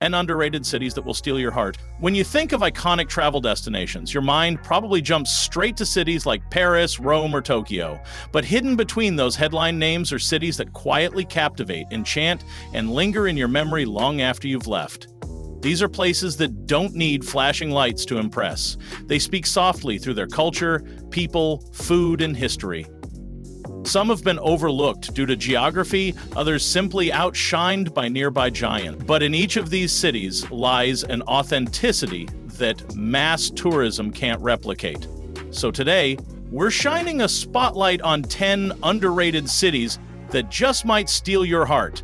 and underrated cities that will steal your heart. When you think of iconic travel destinations, your mind probably jumps straight to cities like Paris, Rome, or Tokyo. But hidden between those headline names are cities that quietly captivate, enchant, and linger in your memory long after you've left. These are places that don't need flashing lights to impress. They speak softly through their culture, people, food, and history. Some have been overlooked due to geography, others simply outshined by nearby giants. But in each of these cities lies an authenticity that mass tourism can't replicate. So today, we're shining a spotlight on 10 underrated cities that just might steal your heart.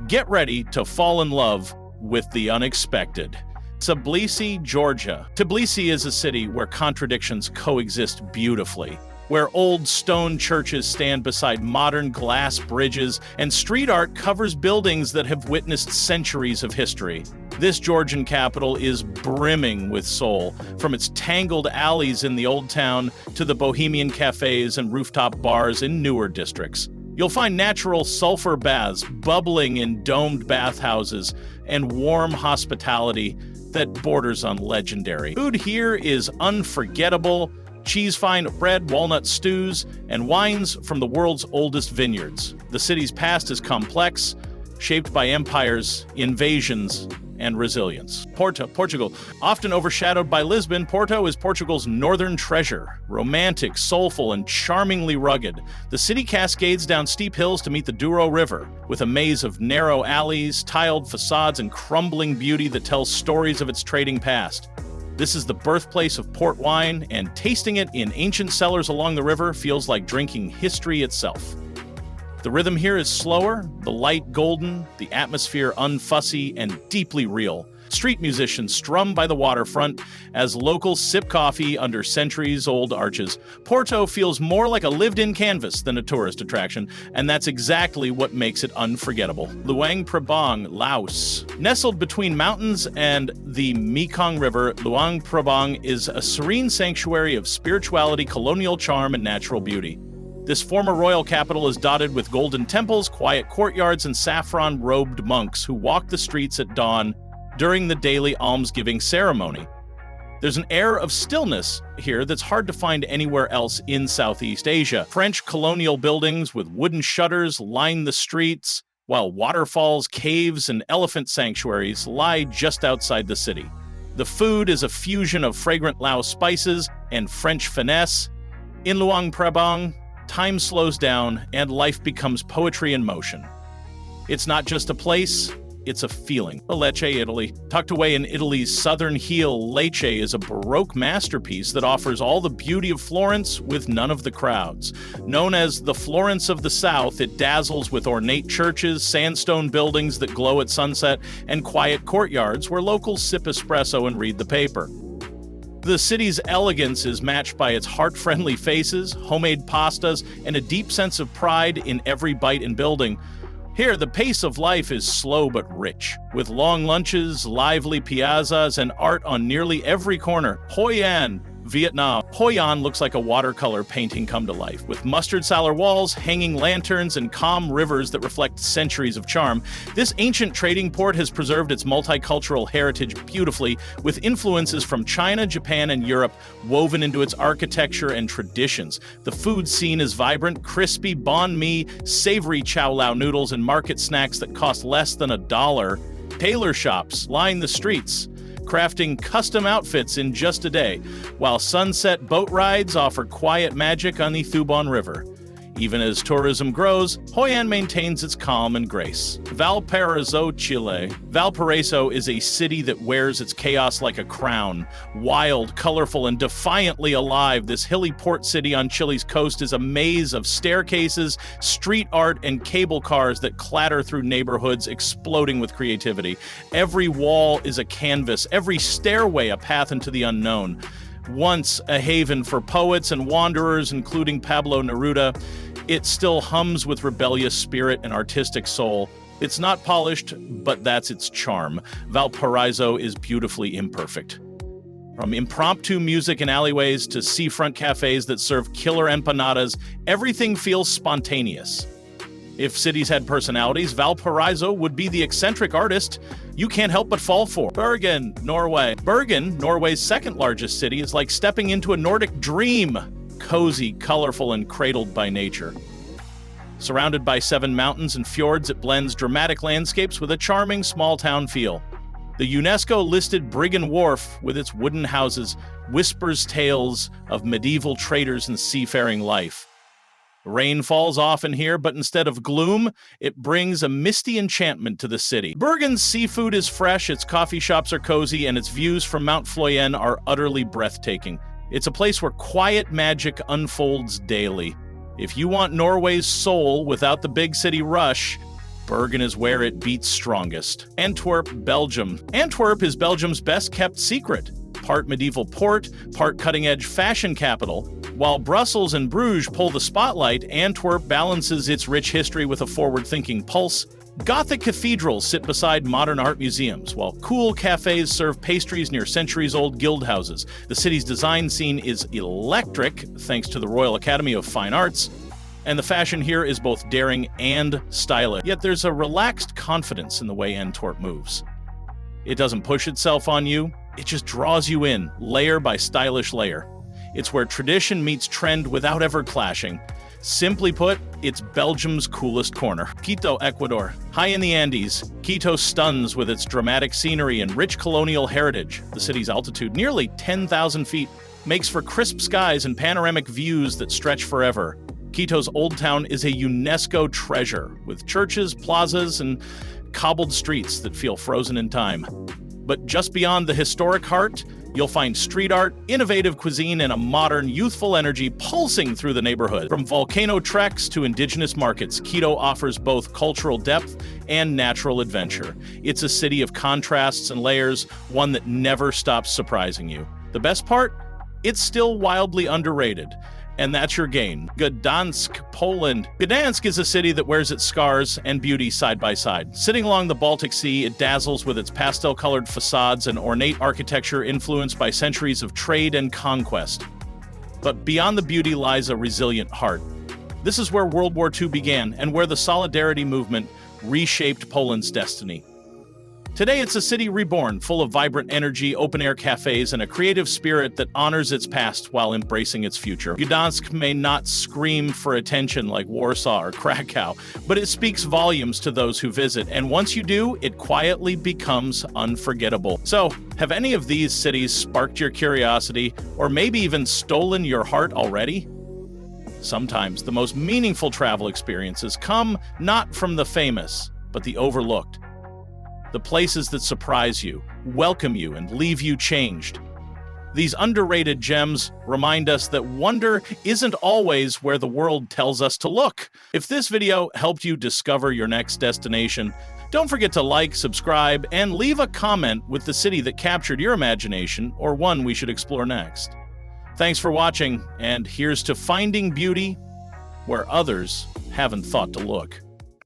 Get ready to fall in love with the unexpected. Tbilisi, Georgia. Tbilisi is a city where contradictions coexist beautifully, where old stone churches stand beside modern glass bridges, and street art covers buildings that have witnessed centuries of history. This Georgian capital is brimming with soul, from its tangled alleys in the old town to the bohemian cafes and rooftop bars in newer districts. You'll find natural sulfur baths bubbling in domed bathhouses and warm hospitality that borders on legendary. Food here is unforgettable. Cheese-fine bread, walnut stews, and wines from the world's oldest vineyards. The city's past is complex, shaped by empires, invasions, and resilience. Porto, Portugal. Often overshadowed by Lisbon, Porto is Portugal's northern treasure. Romantic, soulful, and charmingly rugged, the city cascades down steep hills to meet the Douro River, with a maze of narrow alleys, tiled facades, and crumbling beauty that tells stories of its trading past. This is the birthplace of port wine, and tasting it in ancient cellars along the river feels like drinking history itself. The rhythm here is slower, the light golden, the atmosphere unfussy and deeply real. Street musicians strum by the waterfront as locals sip coffee under centuries-old arches. Porto feels more like a lived-in canvas than a tourist attraction, and that's exactly what makes it unforgettable. Luang, Prabang, Laos. Nestled between mountains and the Mekong River, Luang Prabang is a serene sanctuary of spirituality, colonial charm, and natural beauty. This former royal capital is dotted with golden temples, quiet courtyards, and saffron-robed monks who walk the streets at dawn during the daily almsgiving ceremony. There's an air of stillness here that's hard to find anywhere else in Southeast Asia. French colonial buildings with wooden shutters line the streets, while waterfalls, caves, and elephant sanctuaries lie just outside the city. The food is a fusion of fragrant Laos spices and French finesse. In Luang Prabang, time slows down and life becomes poetry in motion. It's not just a place, it's a feeling. Lecce, Italy. Tucked away in Italy's southern heel, Lecce is a Baroque masterpiece that offers all the beauty of Florence with none of the crowds. Known as the Florence of the South, it dazzles with ornate churches, sandstone buildings that glow at sunset, and quiet courtyards where locals sip espresso and read the paper. The city's elegance is matched by its heart-friendly faces, homemade pastas, and a deep sense of pride in every bite and building. Here, the pace of life is slow but rich, with long lunches, lively piazzas, and art on nearly every corner. Hoi An, Vietnam. Hoi An looks like a watercolor painting come to life, with mustard salad walls, hanging lanterns, and calm rivers that reflect centuries of charm. This ancient trading port has preserved its multicultural heritage beautifully, with influences from China, Japan, and Europe woven into its architecture and traditions. The food scene is vibrant, crispy banh mi, savory chow lau noodles, and market snacks that cost less than $1. Tailor shops line the streets, crafting custom outfits in just a day, while sunset boat rides offer quiet magic on the Thubon River. Even as tourism grows, Hoi An maintains its calm and grace. Valparaiso Chile. Valparaiso is a city that wears its chaos like a crown. Wild, colorful, and defiantly alive, this hilly port city on Chile's coast is a maze of staircases, street art, and cable cars that clatter through neighborhoods, exploding with creativity. Every wall is a canvas, every stairway a path into the unknown. Once a haven for poets and wanderers, including Pablo Neruda, it still hums with rebellious spirit and artistic soul. It's not polished, but that's its charm. Valparaiso is beautifully imperfect. From impromptu music in alleyways to seafront cafes that serve killer empanadas, everything feels spontaneous. If cities had personalities, Valparaiso would be the eccentric artist. you can't help but fall for. Bergen, Norway. Bergen, Norway's second largest city, is like stepping into a Nordic dream. Cozy, colorful, and cradled by nature. Surrounded by 7 mountains and fjords, it blends dramatic landscapes with a charming small-town feel. The UNESCO-listed Briggen Wharf, with its wooden houses, whispers tales of medieval traders and seafaring life. Rain falls often here, but instead of gloom, it brings a misty enchantment to the city. Bergen's seafood is fresh, its coffee shops are cozy, and its views from Mount Floyen are utterly breathtaking. It's a place where quiet magic unfolds daily. If you want Norway's soul without the big city rush, Bergen is where it beats strongest. Antwerp, Belgium. Antwerp is Belgium's best-kept secret. Part medieval port, part cutting-edge fashion capital. While Brussels and Bruges pull the spotlight, Antwerp balances its rich history with a forward-thinking pulse. Gothic cathedrals sit beside modern art museums, while cool cafes serve pastries near centuries-old guild houses. The city's design scene is electric, thanks to the Royal Academy of Fine Arts, and the fashion here is both daring and stylish. Yet there's a relaxed confidence in the way Antwerp moves. It doesn't push itself on you, it just draws you in, layer by stylish layer. It's where tradition meets trend without ever clashing. Simply put, it's Belgium's coolest corner. Quito, Ecuador. High in the Andes, Quito stuns with its dramatic scenery and rich colonial heritage. The city's altitude, nearly 10,000 feet, makes for crisp skies and panoramic views that stretch forever. Quito's Old Town is a UNESCO treasure, with churches, plazas, and cobbled streets that feel frozen in time. But just beyond the historic heart, you'll find street art, innovative cuisine, and a modern, youthful energy pulsing through the neighborhood. From volcano treks to indigenous markets, Quito offers both cultural depth and natural adventure. It's a city of contrasts and layers, one that never stops surprising you. The best part? It's still wildly underrated. And that's your gain. Gdansk, Poland. Gdansk is a city that wears its scars and beauty side by side. Sitting along the Baltic Sea, it dazzles with its pastel-colored facades and ornate architecture influenced by centuries of trade and conquest. But beyond the beauty lies a resilient heart. This is where World War II began and where the Solidarity movement reshaped Poland's destiny. Today, it's a city reborn, full of vibrant energy, open-air cafes, and a creative spirit that honors its past while embracing its future. Gdansk may not scream for attention like Warsaw or Krakow, but it speaks volumes to those who visit, and once you do, it quietly becomes unforgettable. So, have any of these cities sparked your curiosity, or maybe even stolen your heart already? Sometimes the most meaningful travel experiences come not from the famous, but the overlooked. The places that surprise you, welcome you, and leave you changed. These underrated gems remind us that wonder isn't always where the world tells us to look. If this video helped you discover your next destination, don't forget to like, subscribe, and leave a comment with the city that captured your imagination or one we should explore next. Thanks for watching, and here's to finding beauty where others haven't thought to look.